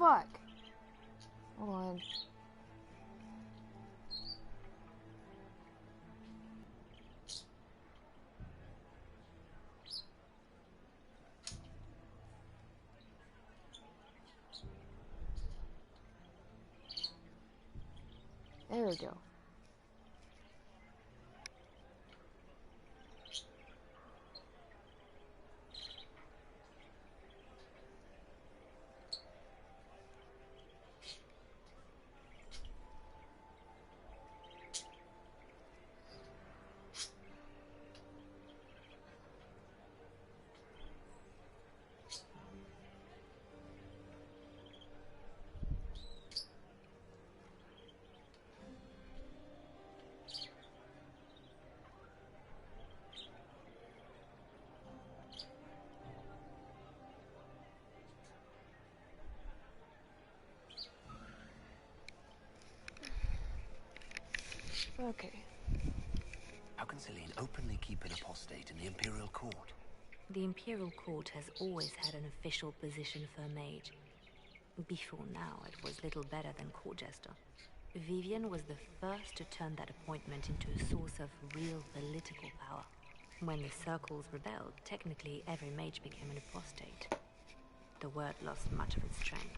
fuck? Hold on. There we go. Okay. How can Celine openly keep an apostate in the Imperial Court? The Imperial Court has always had an official position for a mage. Before now, it was little better than court jester. Vivian was the first to turn that appointment into a source of real political power. When the circles rebelled, technically every mage became an apostate. The word lost much of its strength.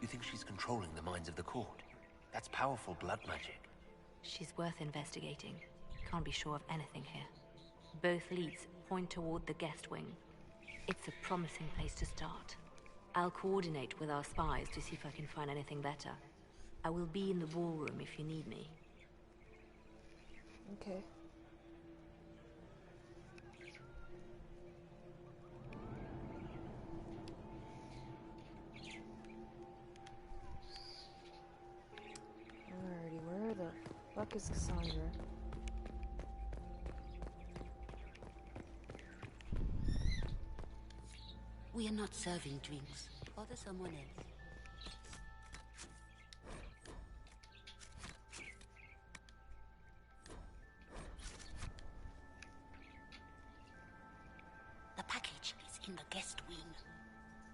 You think she's controlling the minds of the court? That's powerful blood magic. She's worth investigating. Can't be sure of anything here. Both leads point toward the guest wing. It's a promising place to start. I'll coordinate with our spies to see if I can find anything better. I will be in the ballroom if you need me. Okay. Alrighty, where the fuck is Cassandra? We are not serving drinks. Bother someone else. The package is in the guest wing.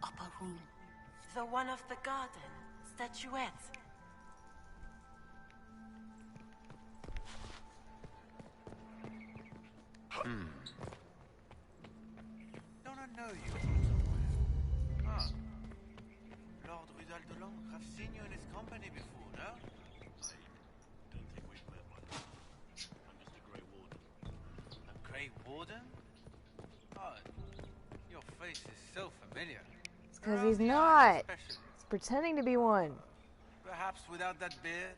Upper room. The one of the garden. Statuettes. Don't I know you from somewhere? Ah. Lord Rudal de Long, I've seen you in his company before, no? I don't think we've met one. I'm just a Grey Warden. A Grey Warden? Oh, your face is so familiar. It's because Around he's the not. eyes especially. He's pretending to be one. Perhaps without that beard.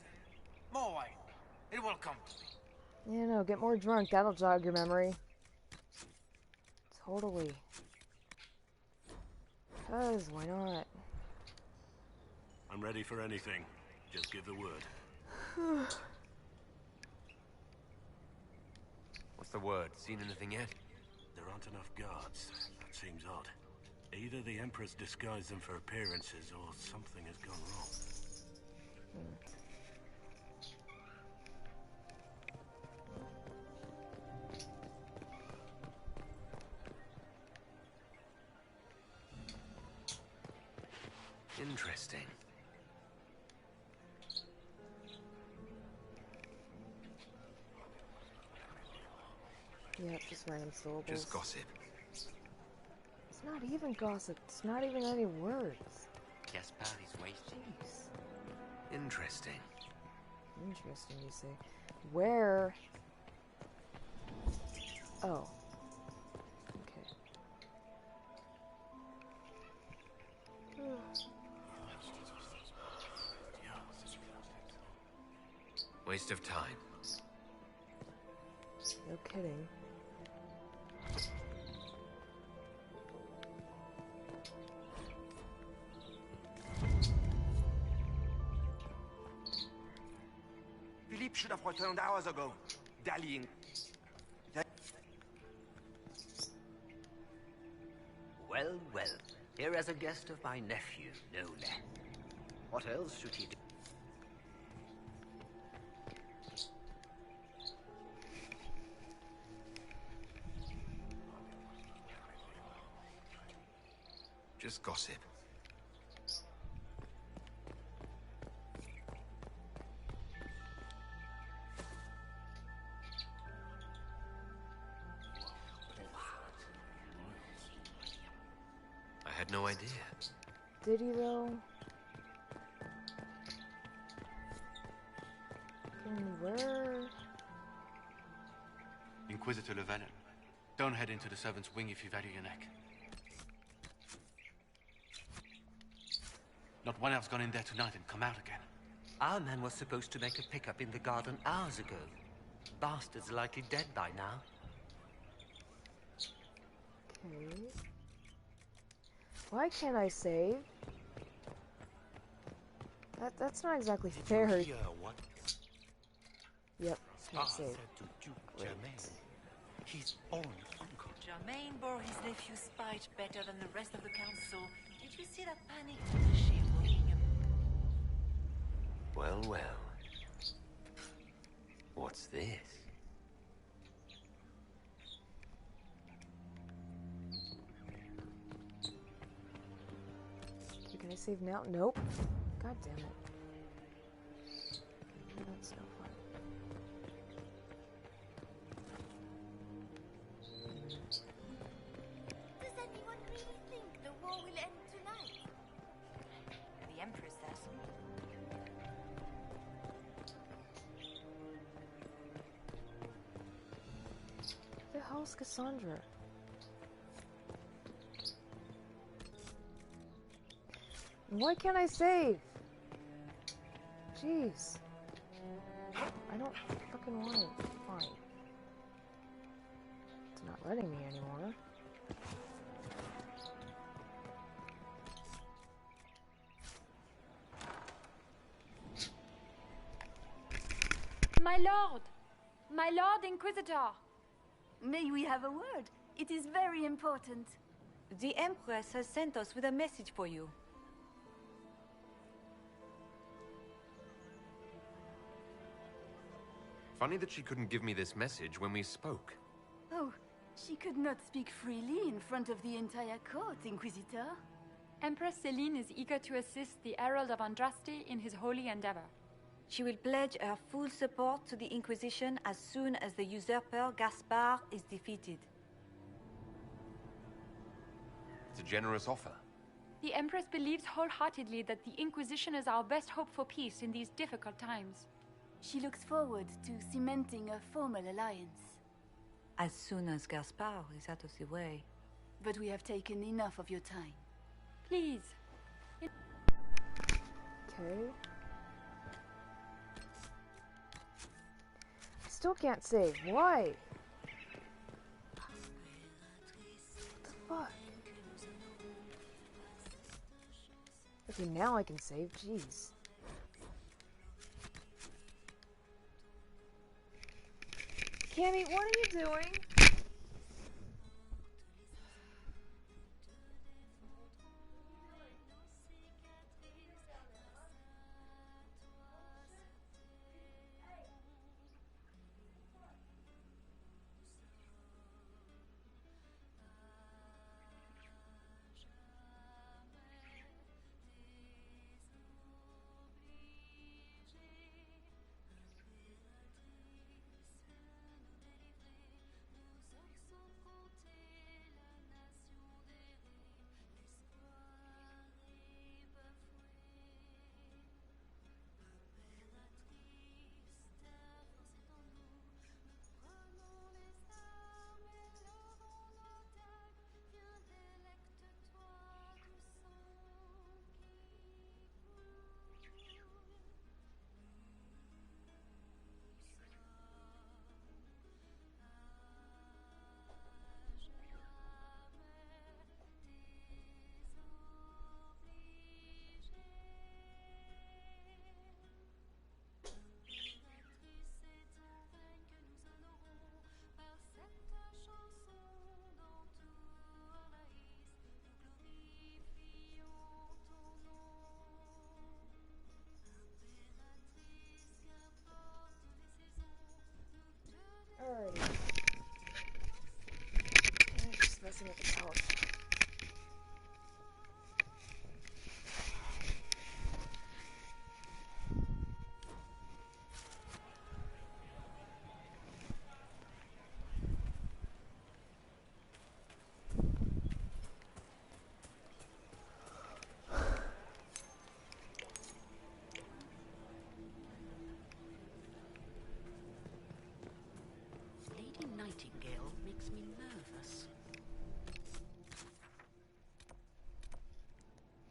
More wine. It will come to me. Yeah, no, get more drunk. That'll jog your memory. Totally. Because, why not? I'm ready for anything. Just give the word. What's the word? Seen anything yet? There aren't enough guards. That seems odd. Either the Empress disguised them for appearances, or something has gone wrong. Interesting. Yep, just random syllables. Just gossip. It's not even gossip. It's not even any words. Gaspard is wasting. Jeez. Interesting. Interesting, you say. Where? Oh. Okay. Waste of time. No kidding. Philippe should have returned hours ago. Dallying. Well, well. Here as a guest of my nephew, no less. What else should he do? Just gossip. I had no idea. Did he though? Where? Inquisitor Llewellyn. Don't head into the servants' wing if you value your neck. Not one else gone in there tonight and come out again. Our man was supposed to make a pickup in the garden hours ago. Bastard's likely dead by now. Okay. Why can't I save? That's not exactly fair. What Yep, can't Spa save. said to Duke Germain, his own uncle. Germain bore his nephew's spite better than the rest of the council. Did you see that panic leadership working him? Well, well. What's this? Okay, can I save now? Nope. God damn it. That's no fun. Does anyone really think the war will end tonight? The Empress says. Who the hell's Cassandra? Why can't I save? Jeez. I don't fucking want it. Fine. It's not letting me anymore. My lord! My lord Inquisitor! May we have a word? It is very important. The Empress has sent us with a message for you. Funny that she couldn't give me this message when we spoke. Oh, she could not speak freely in front of the entire court, Inquisitor. Empress Celine is eager to assist the Herald of Andraste in his holy endeavor. She will pledge her full support to the Inquisition as soon as the usurper Gaspard is defeated. It's a generous offer. The Empress believes wholeheartedly that the Inquisition is our best hope for peace in these difficult times. She looks forward to cementing a formal alliance. As soon as Gaspard is out of the way. But we have taken enough of your time. Please. Okay. I still can't save. Why? What the fuck? Okay, now I can save. Jeez. Cammy, what are you doing?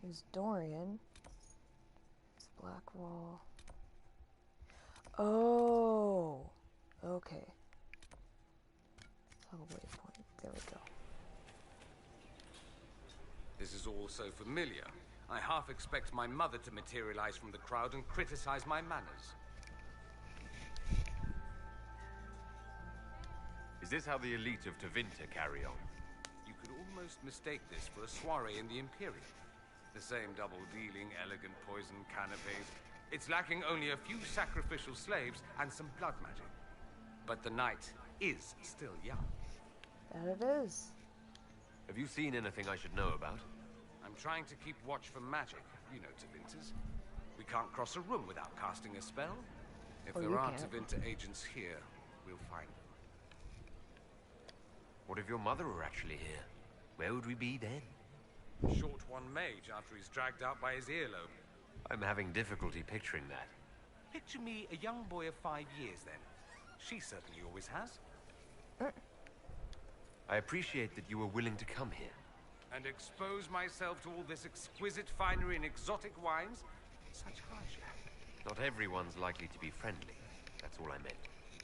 Here's Dorian. It's Blackwall. Oh, okay. Toggle waypoint. There we go. This is all so familiar. I half expect my mother to materialize from the crowd and criticize my manners. Is this how the elite of Tevinter carry on? You could almost mistake this for a soiree in the Imperium. The same double-dealing, elegant poison canapes. It's lacking only a few sacrificial slaves and some blood magic. But the night is still young. That it is. Have you seen anything I should know about? I'm trying to keep watch for magic, you know, Tevinters. We can't cross a room without casting a spell. If there are Tevinter agents here, we'll find them. What if your mother were actually here? Where would we be then? Short one mage after he's dragged out by his earlobe. I'm having difficulty picturing that. Picture me a young boy of 5 years, then. She certainly always has. I appreciate that you were willing to come here. And expose myself to all this exquisite finery and exotic wines? Such hardship. Not everyone's likely to be friendly. That's all I meant.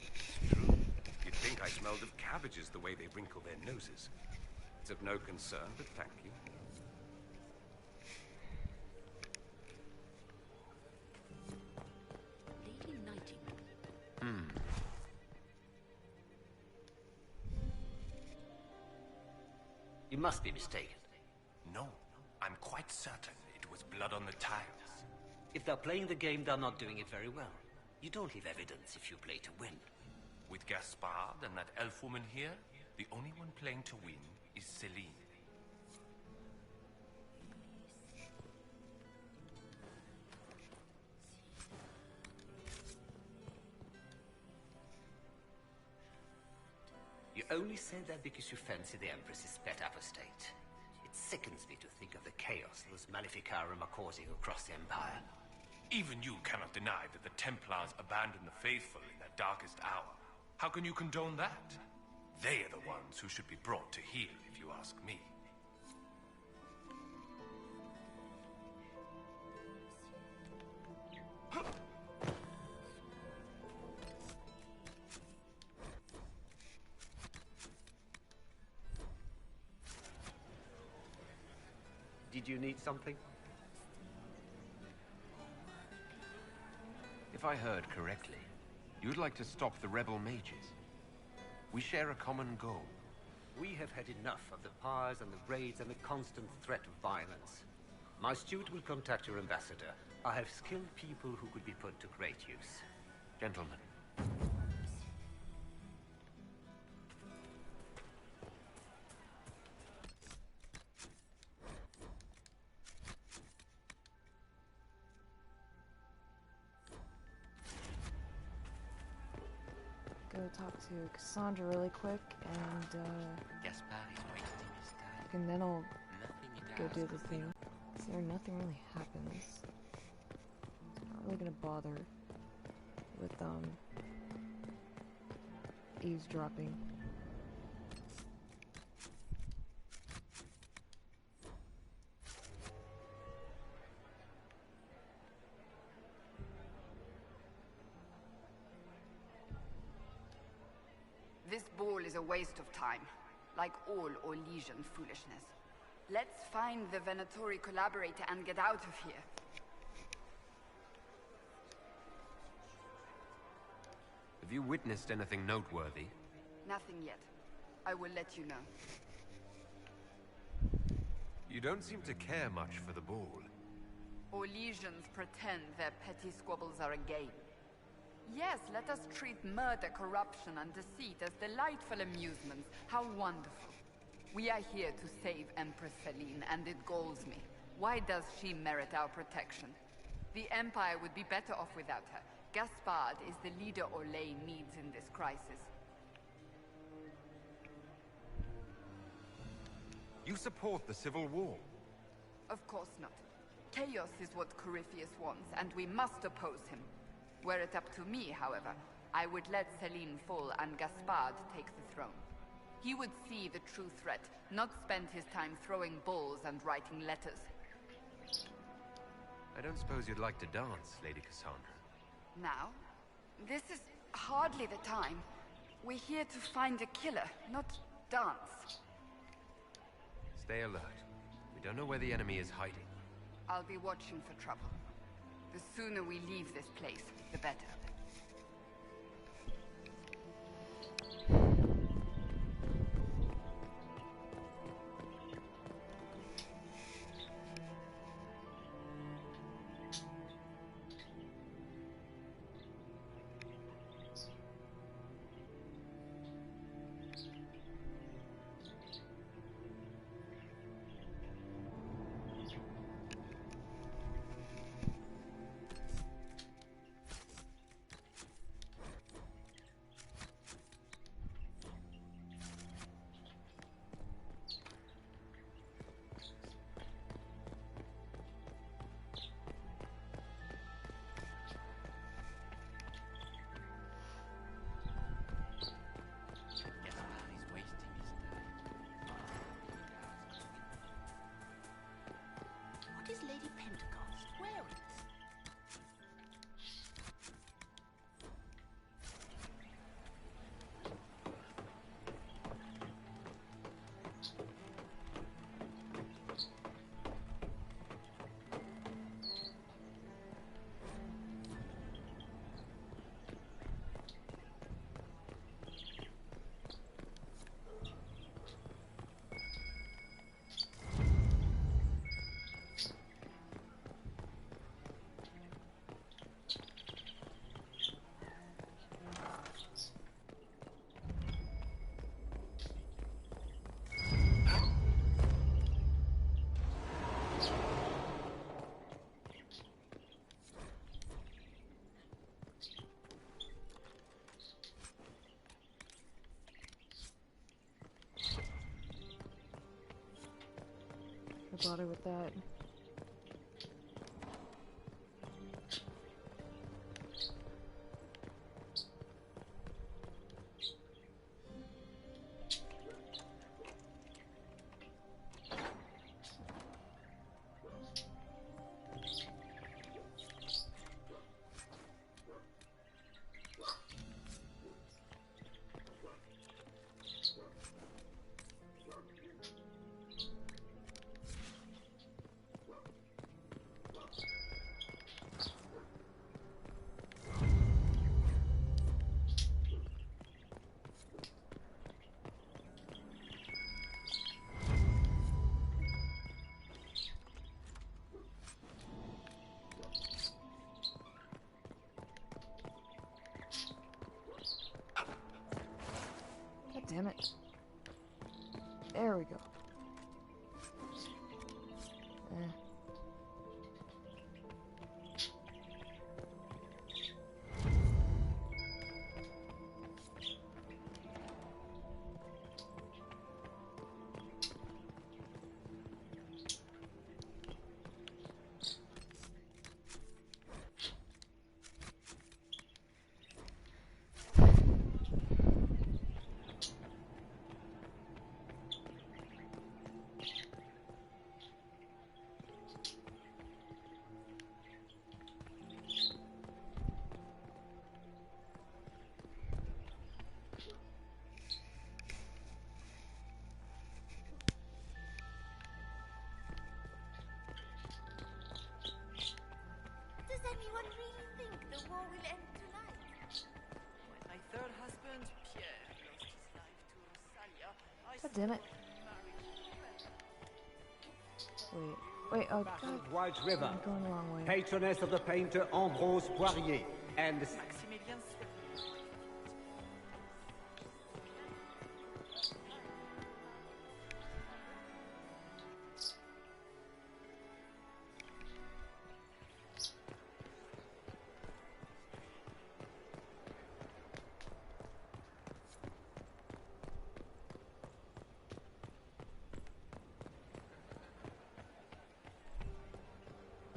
It's true. You'd think I smelled of cabbages the way they wrinkle their noses. It's of no concern, but thank you. Lady Nightingale. You must be mistaken. No, I'm quite certain it was blood on the tiles. If they're playing the game, they're not doing it very well. You don't leave evidence if you play to win. With Gaspard and that elf woman here, the only one playing to win is Celine. You only say that because you fancy the Empress's pet apostate. It sickens me to think of the chaos those Maleficarum are causing across the Empire. Even you cannot deny that the Templars abandoned the faithful in their darkest hour. How can you condone that? They are the ones who should be brought to heel, if you ask me. Did you need something? If I heard correctly, you'd like to stop the rebel mages. We share a common goal. We have had enough of the pyres and the raids and the constant threat of violence. My steward will contact your ambassador. I have skilled people who could be put to great use. Gentlemen. Go talk to Cassandra really quick, and and then I'll go do the thing. So nothing really happens. Not really gonna bother with eavesdropping. This ball is a waste of time, like all Orlesian foolishness. Let's find the Venatori collaborator and get out of here. Have you witnessed anything noteworthy? Nothing yet. I will let you know. You don't seem to care much for the ball. Orlesians pretend their petty squabbles are a game. Yes, let us treat murder, corruption, and deceit as delightful amusements. How wonderful. We are here to save Empress Celine, and it galls me. Why does she merit our protection? The Empire would be better off without her. Gaspard is the leader Orlais needs in this crisis. You support the civil war? Of course not. Chaos is what Corypheus wants, and we must oppose him. Were it up to me, however, I would let Celine fall and Gaspard take the throne. He would see the true threat, not spend his time throwing balls and writing letters. I don't suppose you'd like to dance, Lady Cassandra. Now? This is hardly the time. We're here to find a killer, not dance. Stay alert. We don't know where the enemy is hiding. I'll be watching for trouble. The sooner we leave this place, the better. What is Lady Pentecost wearing? I bother with that. Damn it. There we go. Does anyone really think the war will end tonight? When my third husband, Pierre, lost his life to Rosalia, I God damn it. Wait, oh god. White River, I'm going the wrong way. patroness of the painter Ambrose Poirier, and Maximilian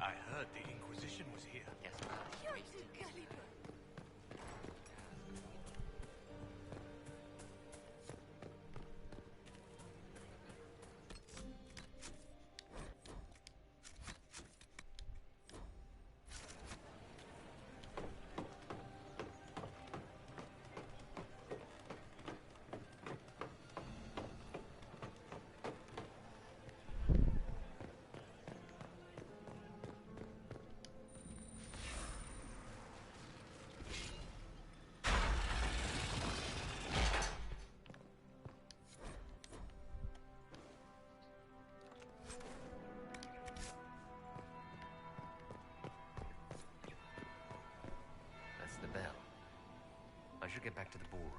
I heard the Inquisition was here. Yes, get back to the ballroom.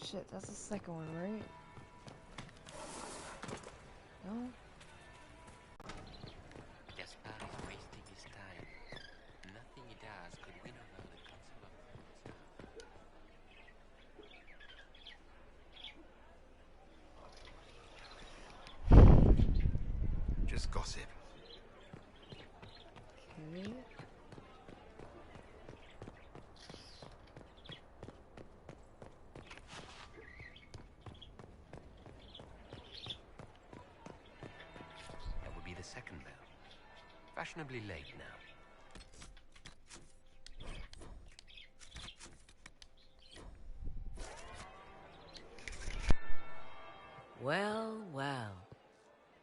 Shit, that's the second one, right? No? Gaspar is wasting his time. Nothing he does could win over the Council of Just gossip. Okay. That would be the second bell. Fashionably late now. Well, well.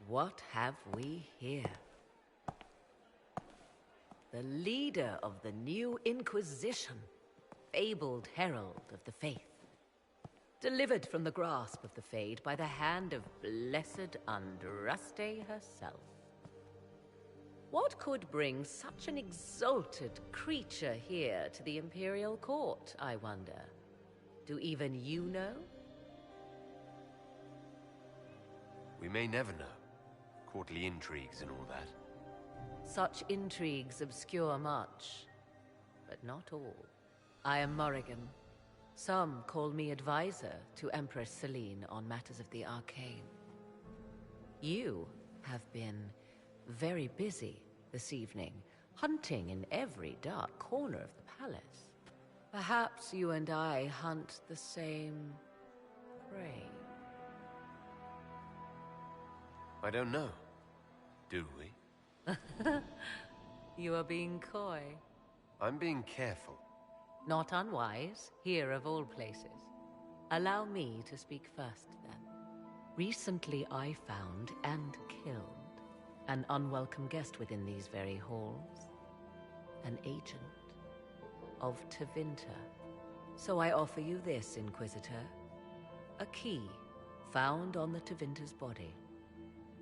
What have we here? The leader of the new Inquisition, fabled herald of the faith. Delivered from the grasp of the Fade by the hand of blessed Andraste herself. What could bring such an exalted creature here to the Imperial Court, I wonder? Do even you know? We may never know. Courtly intrigues and all that. Such intrigues obscure much, but not all. I am Morrigan. Some call me advisor to Empress Celine on matters of the arcane. You have been very busy this evening, hunting in every dark corner of the palace. Perhaps you and I hunt the same prey. I don't know. Do we? You are being coy. I'm being careful. Not unwise, here of all places. Allow me to speak first, then. Recently I found and killed an unwelcome guest within these very halls. An agent of Tevinter. So I offer you this, Inquisitor. A key found on the Tevinter's body.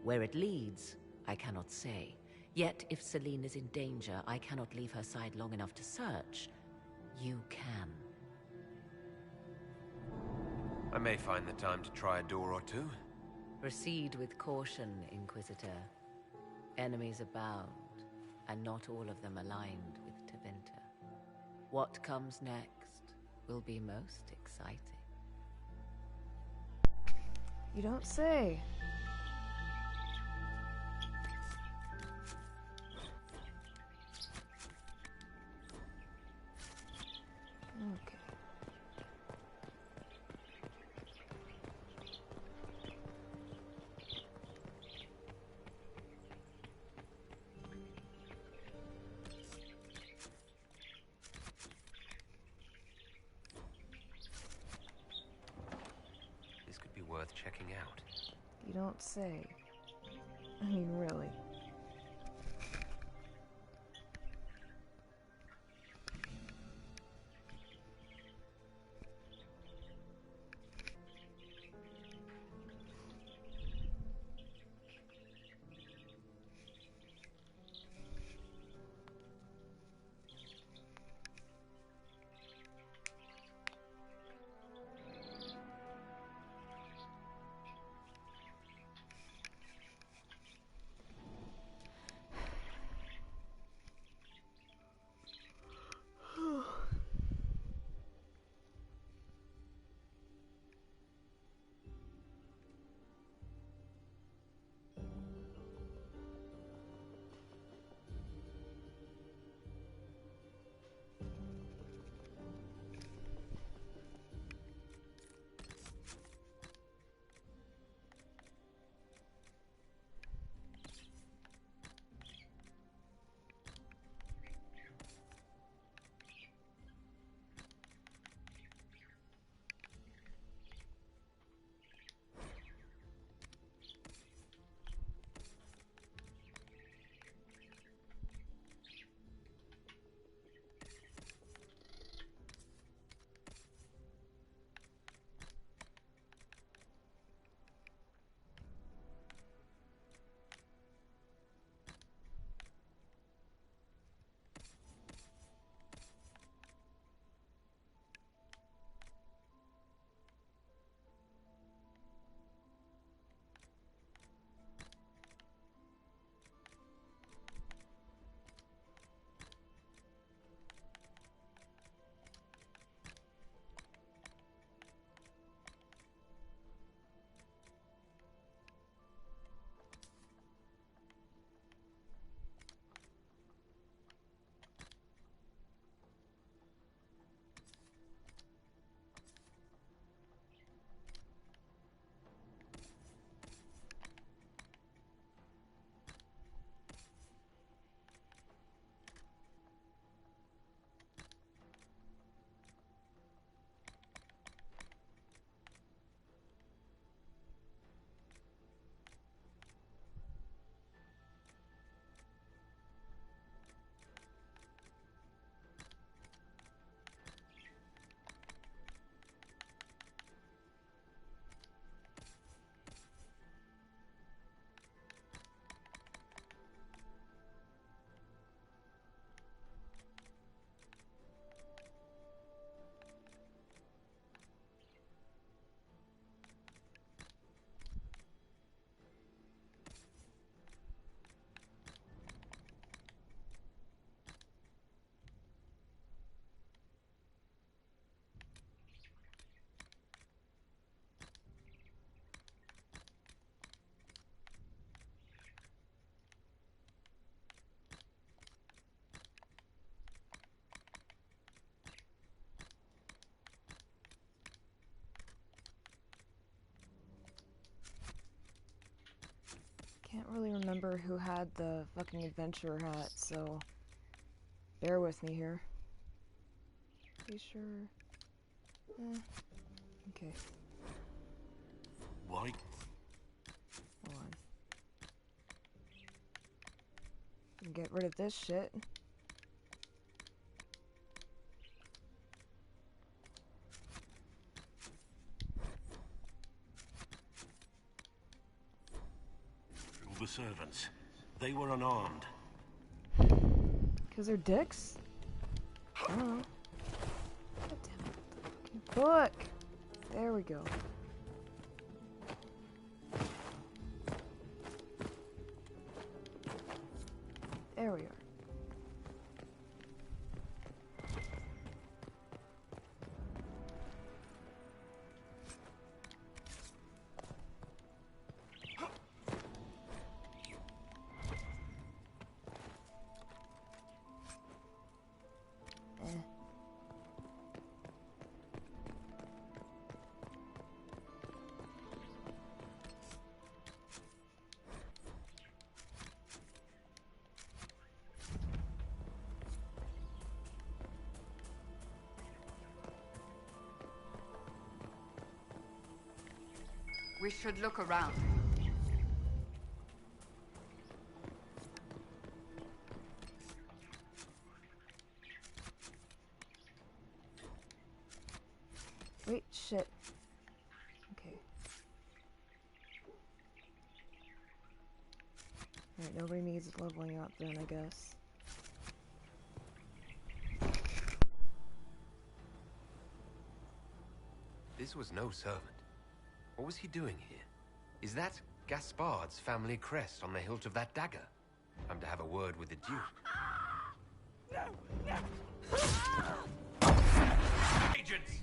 Where it leads, I cannot say. Yet if Celine is in danger, I cannot leave her side long enough to search. You can. I may find the time to try a door or two. Proceed with caution, Inquisitor. Enemies abound, and not all of them aligned with Tevinter. What comes next will be most exciting. You don't say. Okay. This could be worth checking out. You don't say. I mean, really. don't really remember who had the fucking adventurer hat, so bear with me here. Pretty sure. Okay. Why? Hold on. Get rid of this shit. All the servants. They were unarmed. Because they're dicks? I don't know. God damn it. Book! There we go. There we are. We should look around. Wait, shit. Okay. Alright, nobody needs leveling up then, I guess. This was no servant. What was he doing here? Is that Gaspard's family crest on the hilt of that dagger? I'm to have a word with the Duke. Agents!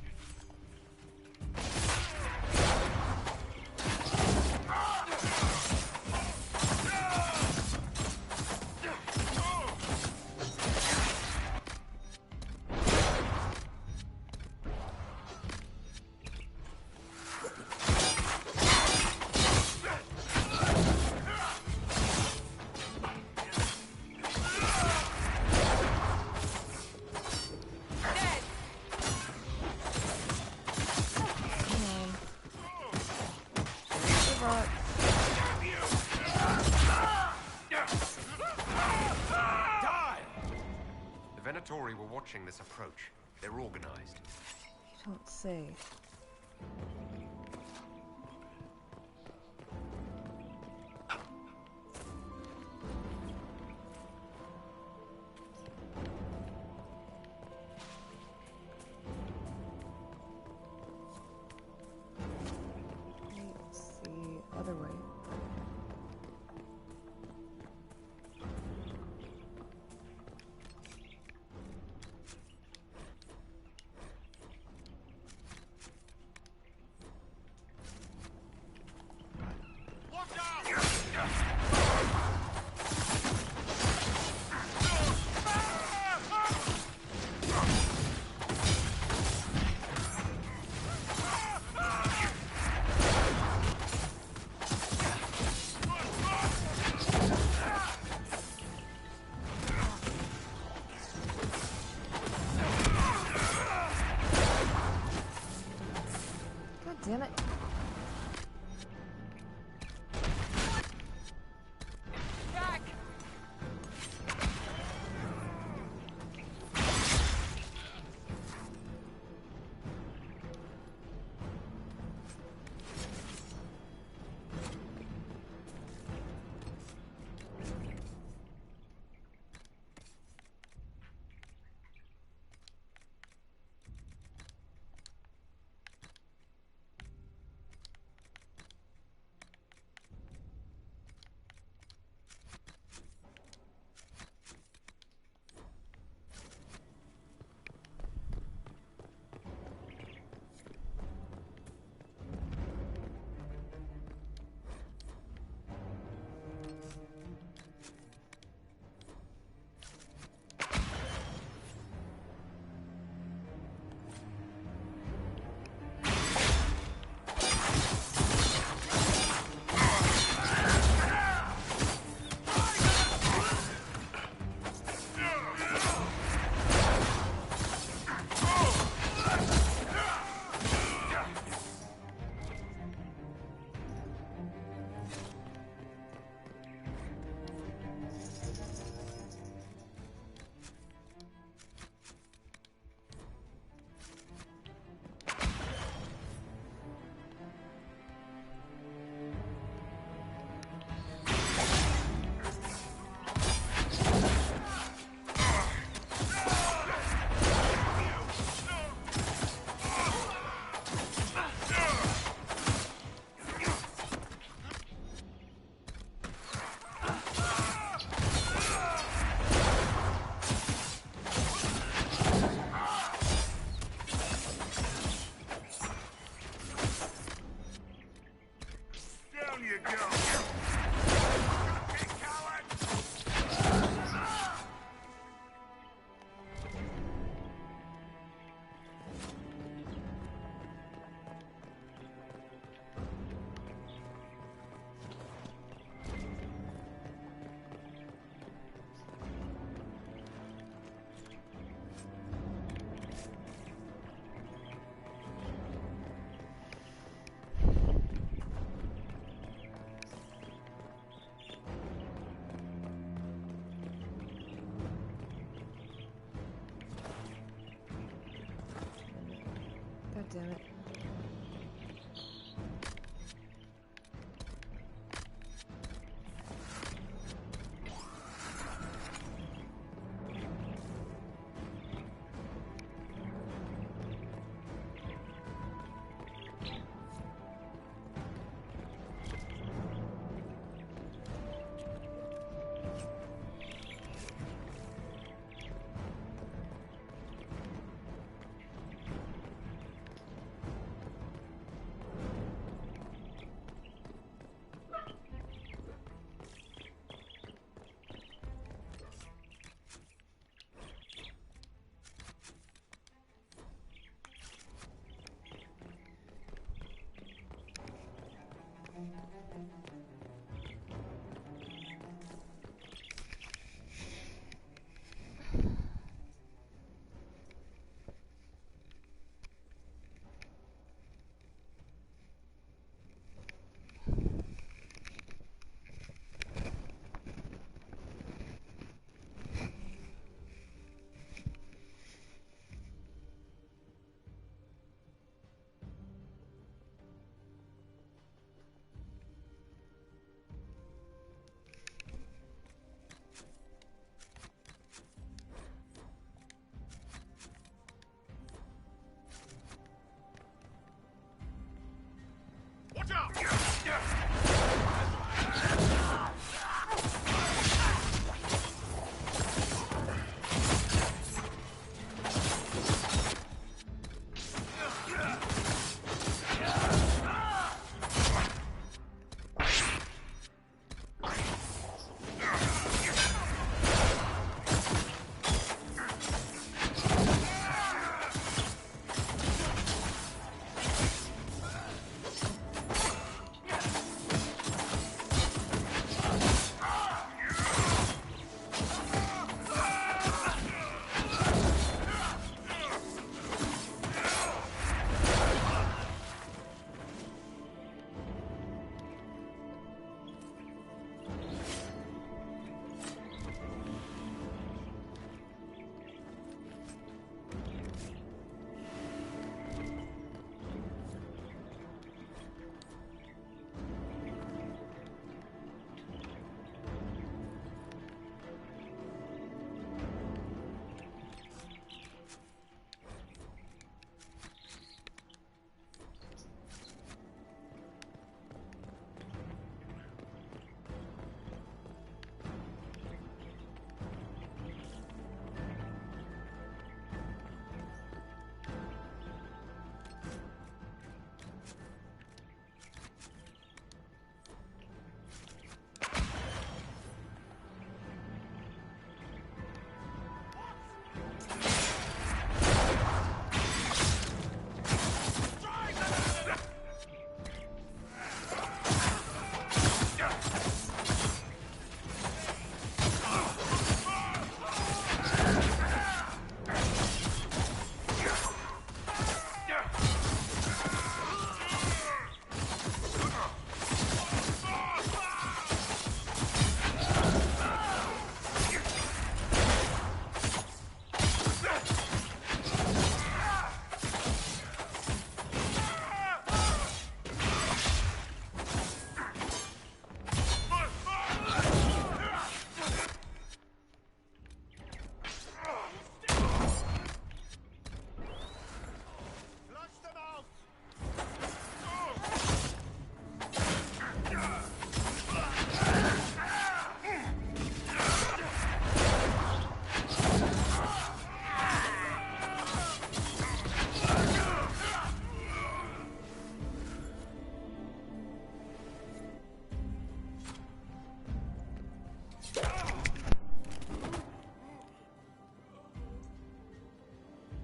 Venatori were watching this approach. They're organized. You don't say. Let's see. Other way. Damn it. Back! damn it.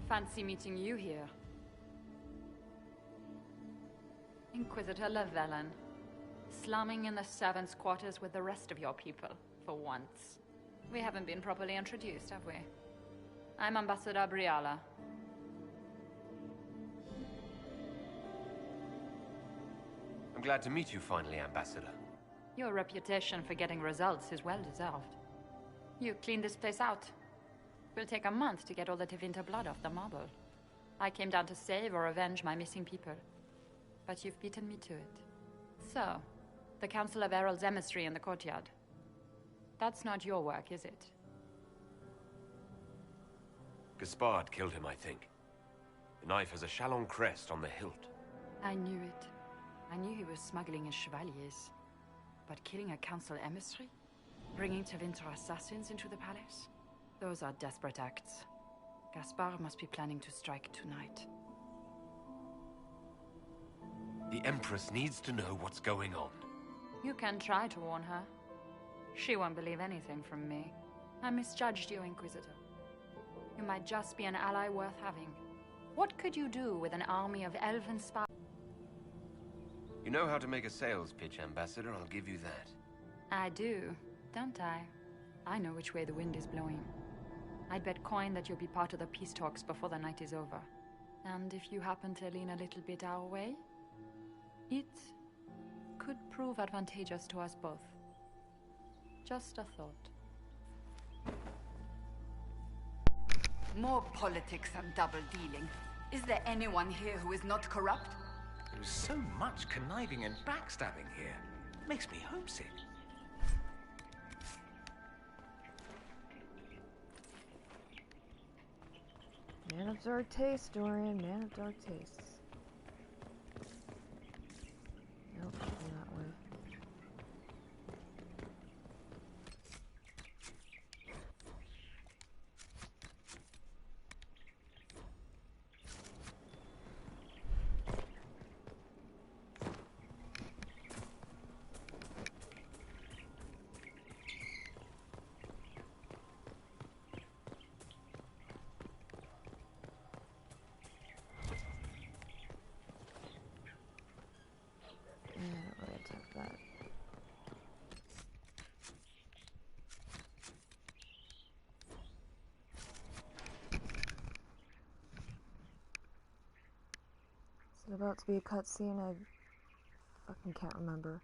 Fancy meeting you here. Inquisitor Llewellyn. Slumming in the servants' quarters with the rest of your people, for once. We haven't been properly introduced, have we? I'm Ambassador Briala. I'm glad to meet you finally, Ambassador. Your reputation for getting results is well deserved. You cleaned this place out. Will take a month to get all the Tevinter blood off the marble. I came down to save or avenge my missing people. But you've beaten me to it. So, the Council of Herald's emissary in the courtyard. That's not your work, is it? Gaspard killed him, I think. The knife has a Chalon crest on the hilt. I knew it. I knew he was smuggling his chevaliers. But killing a council emissary? Bringing Tevinter assassins into the palace? Those are desperate acts. Gaspard must be planning to strike tonight. The Empress needs to know what's going on. You can try to warn her. She won't believe anything from me. I misjudged you, Inquisitor. You might just be an ally worth having. What could you do with an army of elven spies? You know how to make a sales pitch, Ambassador, I'll give you that. I do, don't I? I know which way the wind is blowing. I'd bet coin that you'll be part of the peace talks before the night is over. And if you happen to lean a little bit our way, it could prove advantageous to us both. Just a thought. More politics and double-dealing. Is there anyone here who is not corrupt? There's so much conniving and backstabbing here. Makes me homesick. Man of dark taste, Dorian. Man of dark tastes. Nope, should be that way. Is it about to be a cutscene? I fucking can't remember.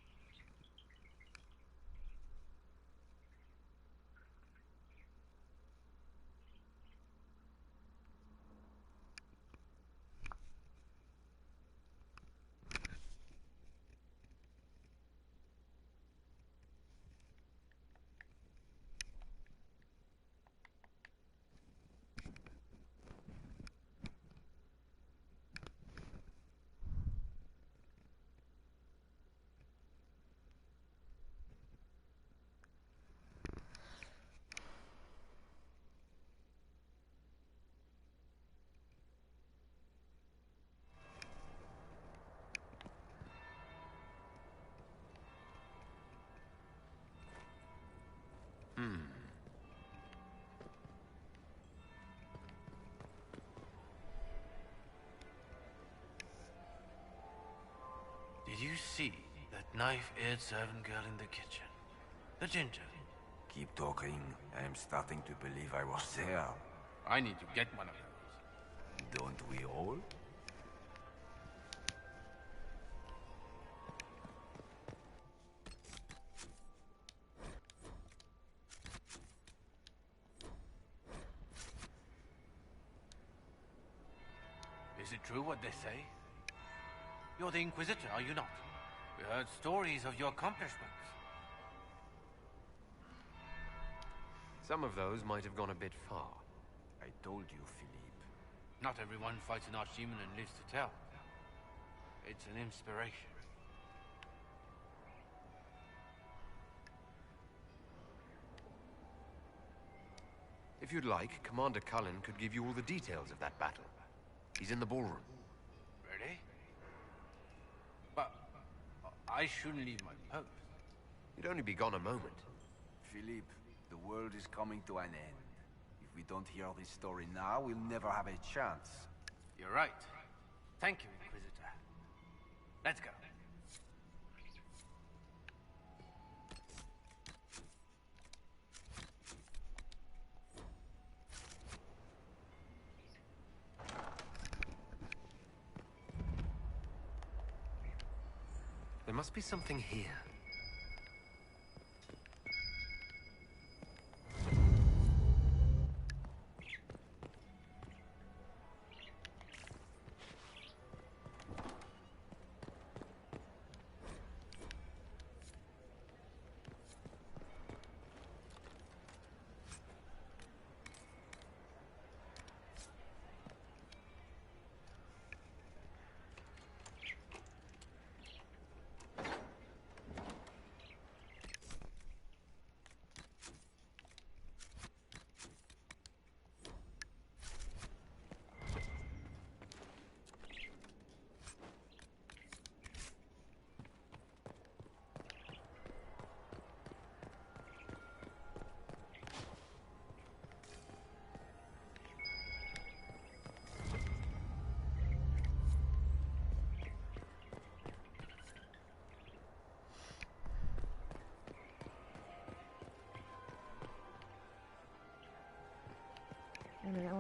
Did you see that knife-eared servant girl in the kitchen? The ginger. Keep talking. I am starting to believe I was there. I need to get one of those. Don't we all? Is it true what they say? You're the Inquisitor, are you not? We heard stories of your accomplishments. Some of those might have gone a bit far. I told you, Philippe. Not everyone fights an archdemon and lives to tell. It's an inspiration. If you'd like, Commander Cullen could give you all the details of that battle. He's in the ballroom. Really? But I shouldn't leave my post. You'd only be gone a moment. Philippe, the world is coming to an end. If we don't hear this story now, we'll never have a chance. You're right. Thank you, Inquisitor. Let's go. There must be something here.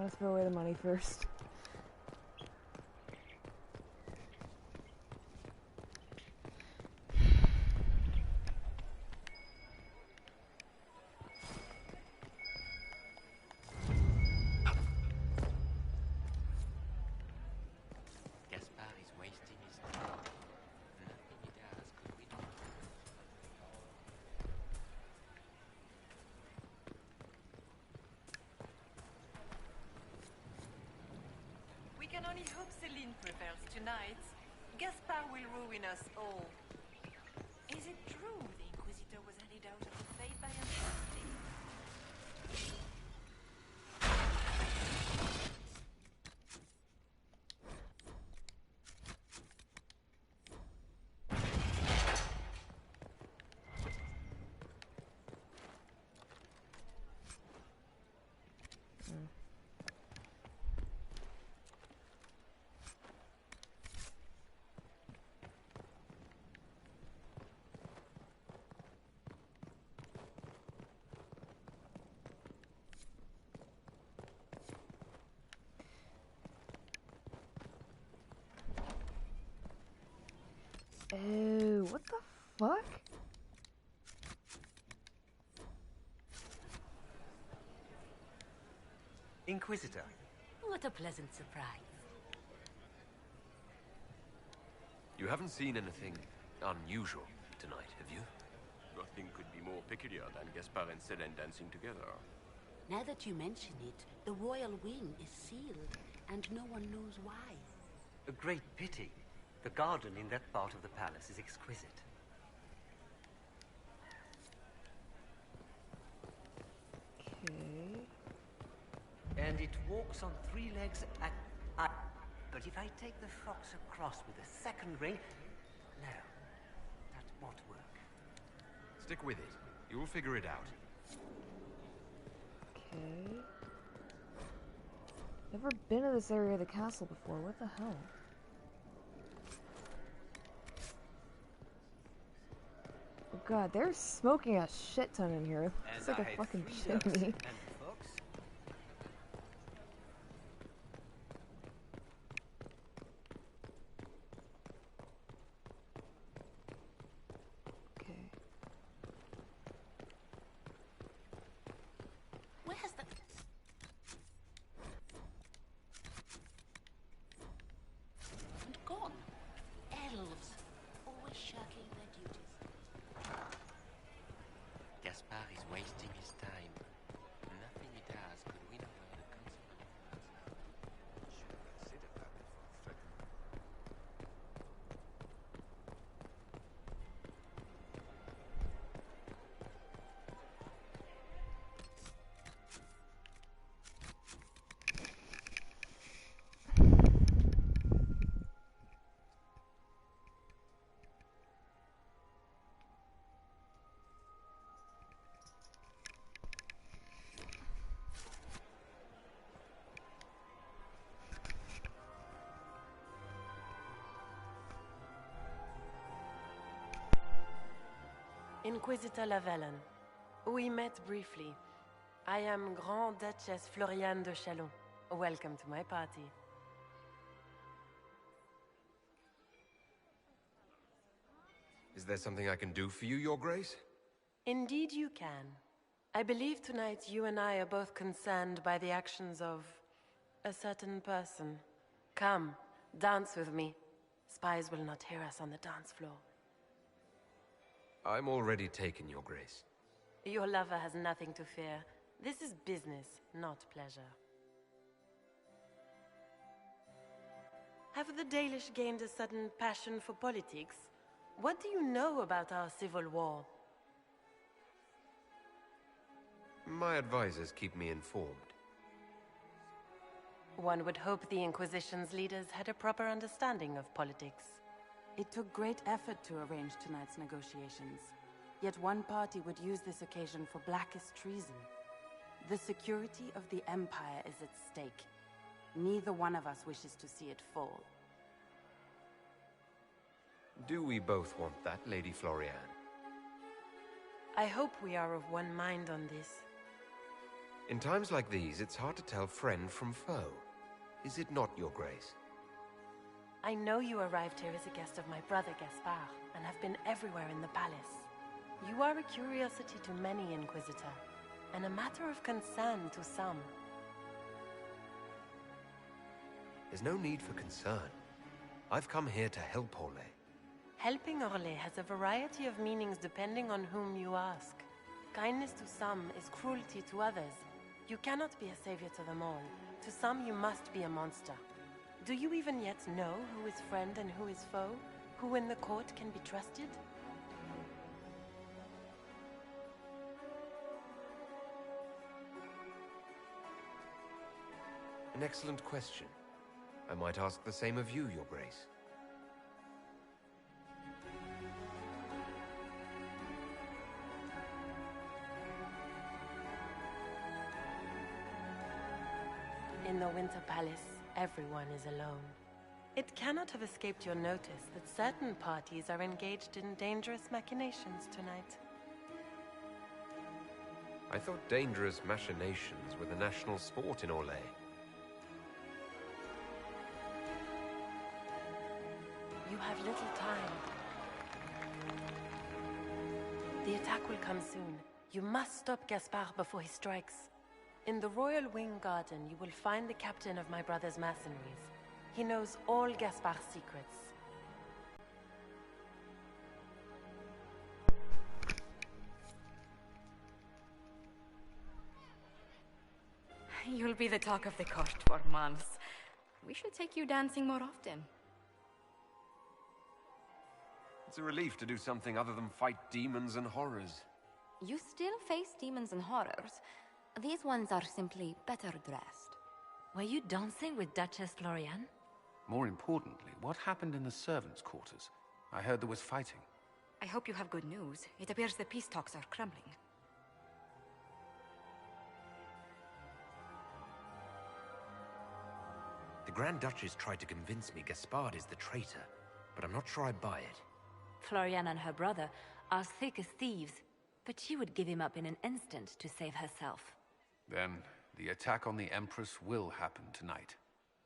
want to throw away the money first. Gaspard is wasting his time. Nothing he does could win over. We can only hope Celine prevails tonight. Gaspard will ruin us all. Is it true the Inquisitor was handed out of the faith by Andraste? Ew, what the fuck? Inquisitor. What a pleasant surprise. You haven't seen anything unusual tonight, have you? Nothing could be more peculiar than Gaspard and Selene dancing together. Now that you mention it, the royal wing is sealed, and no one knows why. A great pity. The garden in that part of the palace is exquisite. Okay. And it walks on 3 legs at... But if I take the fox across with a second ring... No, that won't work. Stick with it. You'll figure it out. Okay. Never been to this area of the castle before. What the hell? Oh god, they're smoking a shit ton in here. It's like a fucking chimney. Okay. Where's the... And gone. Elves. Always shirking their duties. Gaspard is wasting his time. Nothing he does could win over the consequences. Should consider that before threatening. Inquisitor Lavalin. We met briefly. I am Grand Duchess Floriane de Chalon. Welcome to my party. Is there something I can do for you, Your Grace? Indeed you can. I believe tonight you and I are both concerned by the actions of a certain person. Come, dance with me. Spies will not hear us on the dance floor. I'm already taken, Your Grace. Your lover has nothing to fear. This is business, not pleasure. Have the Dalish gained a sudden passion for politics? What do you know about our civil war? My advisors keep me informed. One would hope the Inquisition's leaders had a proper understanding of politics. It took great effort to arrange tonight's negotiations. Yet one party would use this occasion for blackest treason. The security of the Empire is at stake. Neither one of us wishes to see it fall. Do we both want that, Lady Floriane? I hope we are of one mind on this. In times like these, it's hard to tell friend from foe. Is it not, Your Grace? I know you arrived here as a guest of my brother Gaspard, and have been everywhere in the palace. You are a curiosity to many, Inquisitor, and a matter of concern to some. There's no need for concern. I've come here to help Orlais. Helping Orlais has a variety of meanings depending on whom you ask. Kindness to some is cruelty to others. You cannot be a savior to them all. To some, you must be a monster. Do you even yet know who is friend and who is foe? Who in the court can be trusted? An excellent question. I might ask the same of you, Your Grace. In the Winter Palace, everyone is alone. It cannot have escaped your notice that certain parties are engaged in dangerous machinations tonight. I thought dangerous machinations were the national sport in Orlais. You have little time. The attack will come soon. You must stop Gaspard before he strikes. In the Royal Wing Garden, you will find the captain of my brother's mercenaries. He knows all Gaspard's secrets. You'll be the talk of the court for months. We should take you dancing more often. It's a relief to do something other than fight demons and horrors. You still face demons and horrors. These ones are simply better dressed. Were you dancing with Duchess Florian? More importantly, what happened in the servants' quarters? I heard there was fighting. I hope you have good news. It appears the peace talks are crumbling. The Grand Duchess tried to convince me Gaspard is the traitor, but I'm not sure I buy it. Florian and her brother are thick as thieves, but she would give him up in an instant to save herself. Then, the attack on the Empress will happen tonight.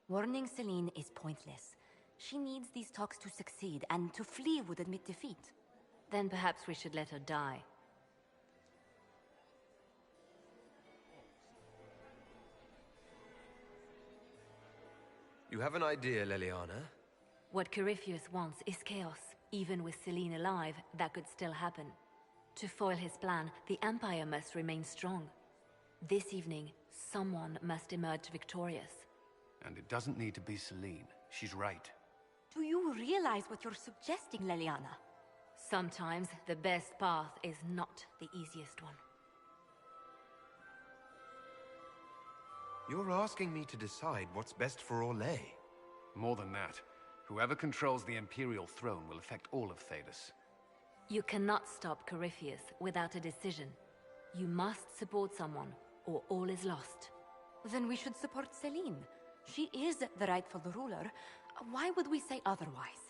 Warning Celine is pointless. She needs these talks to succeed, and to flee would admit defeat. Then perhaps we should let her die. You have an idea, Leliana? What Corypheus wants is chaos. Even with Celine alive, that could still happen. To foil his plan, the Empire must remain strong. This evening, someone must emerge victorious. And it doesn't need to be Celine. She's right. Do you realize what you're suggesting, Leliana? Sometimes the best path is not the easiest one. You're asking me to decide what's best for Orlais. More than that, whoever controls the Imperial throne will affect all of Thedas. You cannot stop Corypheus without a decision. You must support someone, or all is lost. Then we should support Celine. She is the rightful ruler. Why would we say otherwise?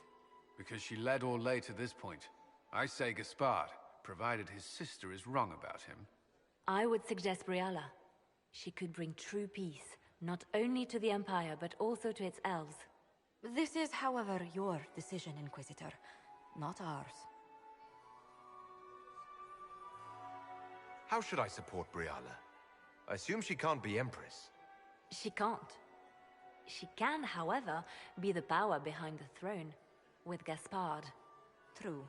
Because she led Orlais to this point. I say Gaspard, provided his sister is wrong about him. I would suggest Briala. She could bring true peace, not only to the Empire, but also to its elves. This is, however, your decision, Inquisitor, not ours. How should I support Briala? I assume she can't be Empress. She can't. She can, however, be the power behind the throne, with Gaspard. True.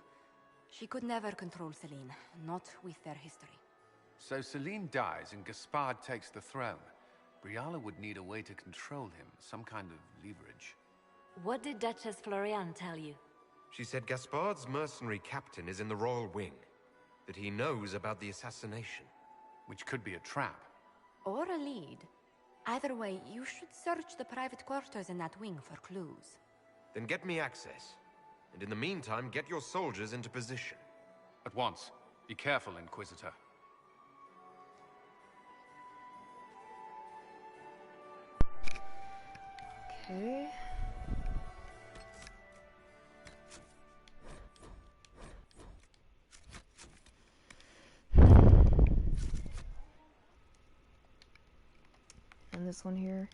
She could never control Celine, not with their history. So Celine dies and Gaspard takes the throne. Briala would need a way to control him, some kind of leverage. What did Duchess Florian tell you? She said Gaspard's mercenary captain is in the Royal Wing, that he knows about the assassination. Which could be a trap. Or a lead. Either way, you should search the private quarters in that wing for clues. Then get me access. And in the meantime, get your soldiers into position. At once. Be careful, Inquisitor. Okay. this one here.